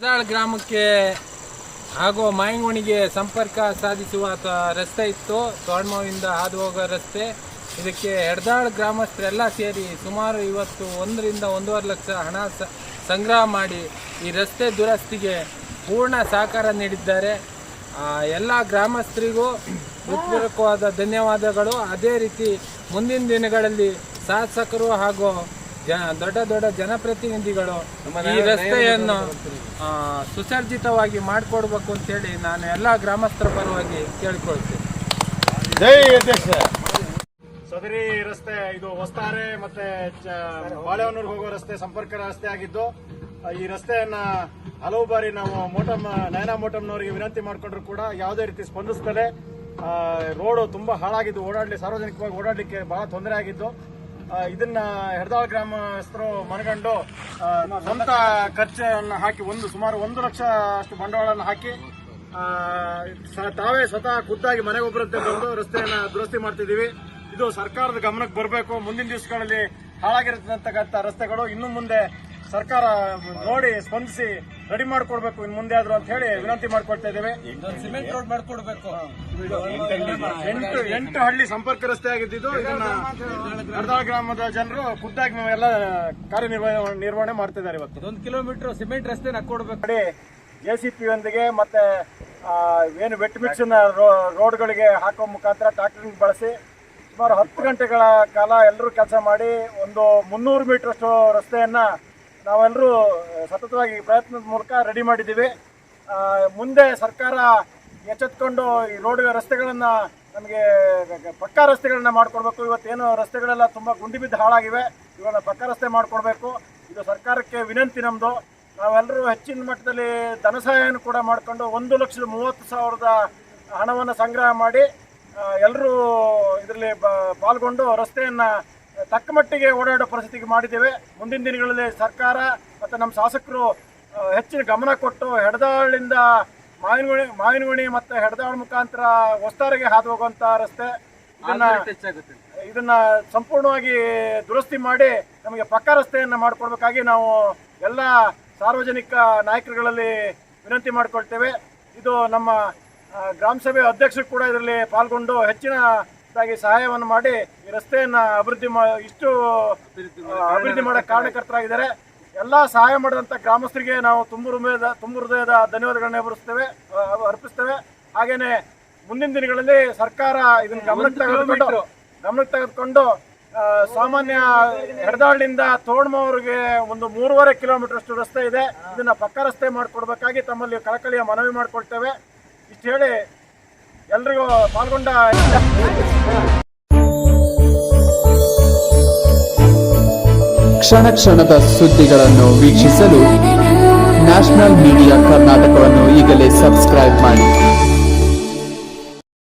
ಹೆಡ್ದಾಳ್ ಗ್ರಾಮಕ್ಕೆ ಹಾಗೂ ಮಾಯಂಗುಣಿಗೆ ಸಂಪರ್ಕ ಸಾಧಿಸುವ ರಸ್ತೆ ಇತ್ತು. ತೋಳ್ಮಾವಿಂದ ಹಾದು ಹೋಗೋ ರಸ್ತೆ. ಇದಕ್ಕೆ ಹೆಡ್ದಾಳ್ ಗ್ರಾಮಸ್ಥರೆಲ್ಲ ಸೇರಿ ಸುಮಾರು ಇವತ್ತು 1 ರಿಂದ 1.5 ಲಕ್ಷ ಹಣ ಸಂಗ್ರಹ ಮಾಡಿ ಈ ರಸ್ತೆ ದುರಸ್ತಿಗೆ ಪೂರ್ಣ ಸಹಕಾರ ನೀಡಿದ್ದಾರೆ. ಎಲ್ಲ ಗ್ರಾಮಸ್ಥರಿಗೂ ಹೃತ್ಪೂರ್ವಕವಾದ ಧನ್ಯವಾದಗಳು. ಅದೇ ರೀತಿ ಮುಂದಿನ ದಿನಗಳಲ್ಲಿ ಶಾಸಕರು ಹಾಗೂ ದೊಡ್ಡ ದೊಡ್ಡ ಜನಪ್ರತಿನಿಧಿಗಳು ಈ ರಸ್ತೆಯನ್ನು ಸುಸರ್ಜಿತವಾಗಿ ಮಾಡಿಕೊಡ್ಬೇಕು ಅಂತೇಳಿ ನಾನು ಎಲ್ಲ ಗ್ರಾಮಸ್ಥರ ಪರವಾಗಿ ಕೇಳಿಕೊಳ್ತೀನಿ. ಜೈ ಅಧ್ಯಕ್ಷ. ಸದರಿ ರಸ್ತೆ ಇದು ಹೊಸ್ತಾರೆ ಮತ್ತೆ ಬಾಳೆಹೊನ್ನೂರಿಗೆ ಹೋಗೋ ರಸ್ತೆ ಸಂಪರ್ಕ ರಸ್ತೆ ಆಗಿದ್ದು, ಈ ರಸ್ತೆಯನ್ನ ಹಲವು ಬಾರಿ ನಾವು ನಯನಾ ಮೋಟಮ್ನವರಿಗೆ ವಿನಂತಿ ಮಾಡಿಕೊಂಡ್ರು ಕೂಡ ಯಾವುದೇ ರೀತಿ ಸ್ಪಂದಿಸ್ತದೆ. ರೋಡ್ ತುಂಬಾ ಹಾಳಾಗಿದ್ದು, ಸಾರ್ವಜನಿಕವಾಗಿ ಓಡಾಡಲಿಕ್ಕೆ ಬಹಳ ತೊಂದರೆ ಆಗಿದ್ದು, ಇದನ್ನ ಹೆಡ್ದಾಳ್ ಗ್ರಾಮಸ್ಥರು ಮನಗಂಡು ಸ್ವಂತ ಖರ್ಚನ್ನು ಹಾಕಿ ಸುಮಾರು 1 ಲಕ್ಷ ಅಷ್ಟು ಬಂಡವಾಳವನ್ನು ಹಾಕಿ ತಾವೇ ಸ್ವತಃ ಖುದ್ದಾಗಿ ಮನೆಗೊಬ್ಬರಂತೆ ಬಂದು ರಸ್ತೆಯನ್ನ ದುರಸ್ತಿ ಮಾಡ್ತಿದ್ದೀವಿ. ಇದು ಸರ್ಕಾರದ ಗಮನಕ್ಕೆ ಬರಬೇಕು. ಮುಂದಿನ ದಿವಸಗಳಲ್ಲಿ ಹಾಳಾಗಿರತಕ್ಕಂಥ ರಸ್ತೆಗಳು ಇನ್ನು ಮುಂದೆ ಸರ್ಕಾರ ನೋಡಿ ಸ್ಪಂದಿಸಿ ರೆಡಿ ಮಾಡಿಕೊಡ್ಬೇಕು ಇನ್ನು ಮುಂದೆ ಆದ್ರೂ ಅಂತ ಹೇಳಿ ವಿನಂತಿ ಮಾಡ್ಕೊಳ್ತಾ ಇದ್ದೇವೆ. ಸಿಮೆಂಟ್ ರೋಡ್ ಮಾಡ್ಕೊಡ್ಬೇಕು. 8 ಹಳ್ಳಿ ಸಂಪರ್ಕ ರಸ್ತೆ ಆಗಿದ್ದು ಇದನ್ನ ಹೆಡ್ದಾಳ್ ಗ್ರಾಮದ ಜನರು ಖುದ್ದಾಗಿ ಎಲ್ಲ ಕಾರ್ಯನಿರ್ವಹಣೆ ಮಾಡ್ತಿದ್ದಾರೆ. ಇವತ್ತು 1 ಕಿಲೋಮೀಟರ್ ಸಿಮೆಂಟ್ ರಸ್ತೆ ಕೊಡ್ಬೇಕು. JCP ಯೊಂದಿಗೆ ಮತ್ತೆ ಏನು ವೆಟ್ ಮಿಕ್ಸ್ ರೋಡ್ಗಳಿಗೆ ಹಾಕೋ ಮುಖಾಂತರ ಟ್ರಾಕ್ಟರ್ ಬಳಸಿ ಸುಮಾರು 10 ಗಂಟೆಗಳ ಕಾಲ ಎಲ್ಲರೂ ಕೆಲಸ ಮಾಡಿ ಒಂದು 300 ಮೀಟರ್ ಅಷ್ಟು ರಸ್ತೆಯನ್ನ ನಾವೆಲ್ಲರೂ ಸತತವಾಗಿ ಪ್ರಯತ್ನದ ಮೂಲಕ ರೆಡಿ ಮಾಡಿದ್ದೀವಿ. ಮುಂದೆ ಸರ್ಕಾರ ಎಚ್ಚೆತ್ಕೊಂಡು ಈ ರಸ್ತೆಗಳನ್ನ ನಮಗೆ ಪಕ್ಕಾ ರಸ್ತೆಗಳನ್ನ ಮಾಡಿಕೊಡ್ಬೇಕು. ಇವತ್ತೇನು ರಸ್ತೆಗಳೆಲ್ಲ ತುಂಬ ಗುಂಡಿ ಬಿದ್ದು ಹಾಳಾಗಿವೆ, ಇವಾಗ ಪಕ್ಕಾ ರಸ್ತೆ ಮಾಡಿಕೊಡ್ಬೇಕು. ಇದು ಸರ್ಕಾರಕ್ಕೆ ವಿನಂತಿ ನಮ್ಮದು. ನಾವೆಲ್ಲರೂ ಹೆಚ್ಚಿನ ಮಟ್ಟದಲ್ಲಿ ಧನ ಸಹಾಯವನ್ನು ಕೂಡ ಮಾಡಿಕೊಂಡು 1,30,30,000 ಹಣವನ್ನು ಸಂಗ್ರಹ ಮಾಡಿ ಎಲ್ಲರೂ ಇದರಲ್ಲಿ ಪಾಲ್ಗೊಂಡು ರಸ್ತೆಯನ್ನು ತಕ್ಕ ಮಟ್ಟಿಗೆ ಓಡಾಡೋ ಪರಿಸ್ಥಿತಿಗೆ ಮಾಡಿದ್ದೇವೆ. ಮುಂದಿನ ದಿನಗಳಲ್ಲಿ ಸರ್ಕಾರ ಮತ್ತು ನಮ್ಮ ಶಾಸಕರು ಹೆಚ್ಚಿನ ಗಮನ ಕೊಟ್ಟು ಹೆಡ್ದಾಳಿಂದ ಮಾವಿನಗುಣಿ ಮತ್ತು ಹೆಡ್ದಾಳ್ ಮುಖಾಂತರ ಹೊಸ್ತಾರಿಗೆ ಹಾದು ಹೋಗುವಂಥ ರಸ್ತೆ ಇದನ್ನ ಸಂಪೂರ್ಣವಾಗಿ ದುರಸ್ತಿ ಮಾಡಿ ನಮಗೆ ಪಕ್ಕಾ ರಸ್ತೆಯನ್ನು ಮಾಡಿಕೊಡ್ಬೇಕಾಗಿ ನಾವು ಎಲ್ಲ ಸಾರ್ವಜನಿಕ ನಾಯಕರುಗಳಲ್ಲಿ ವಿನಂತಿ ಮಾಡಿಕೊಳ್ತೇವೆ. ಇದು ನಮ್ಮ ಗ್ರಾಮ ಸಭೆ ಅಧ್ಯಕ್ಷರು ಕೂಡ ಇದರಲ್ಲಿ ಪಾಲ್ಗೊಂಡು ಹೆಚ್ಚಿನದಾಗಿ ಸಹಾಯವನ್ನು ಮಾಡಿ ಈ ರಸ್ತೆಯನ್ನು ಅಭಿವೃದ್ಧಿ ಮಾಡೋಕ್ಕೆ ಕಾರಣಕರ್ತರಾಗಿದ್ದಾರೆ. ಎಲ್ಲ ಸಹಾಯ ಮಾಡಿದಂಥ ಗ್ರಾಮಸ್ಥರಿಗೆ ನಾವು ತುಂಬ ಹೃದಯದ ಧನ್ಯವಾದಗಳನ್ನ ಅರ್ಪಿಸ್ತೇವೆ. ಹಾಗೇನೆ ಮುಂದಿನ ದಿನಗಳಲ್ಲಿ ಸರ್ಕಾರ ಇದನ್ನು ಗಮನಕ್ಕೆ ತೆಗೆದುಕೊಂಡು ಸಾಮಾನ್ಯ ಹೆಡ್ದಾಳಿಂದ ತೋಳ್ಮಾವರಿಗೆ ಒಂದು 3.5 ಕಿಲೋಮೀಟರ್ ಅಷ್ಟು ರಸ್ತೆ ಇದೆ. ಇದನ್ನ ಪಕ್ಕಾ ರಸ್ತೆ ಮಾಡಿಕೊಡ್ಬೇಕಾಗಿ ತಮ್ಮಲ್ಲಿ ಕಳಕಳಿಯ ಮನವಿ ಮಾಡಿಕೊಳ್ತೇವೆ. ಇಷ್ಟು ಹೇಳಿ ಎಲ್ರಿಗೂ ಪಾಲ್ಗೊಂಡ ಕ್ಷಣ ಕ್ಷಣದ ಸುದ್ದಿಗಳನ್ನು ವೀಕ್ಷಿಸಲು ನ್ಯಾಷನಲ್ ಮೀಡಿಯಾ ಕರ್ನಾಟಕವನ್ನು ಈಗಲೇ ಸಬ್ಸ್ಕ್ರೈಬ್ ಮಾಡಿ.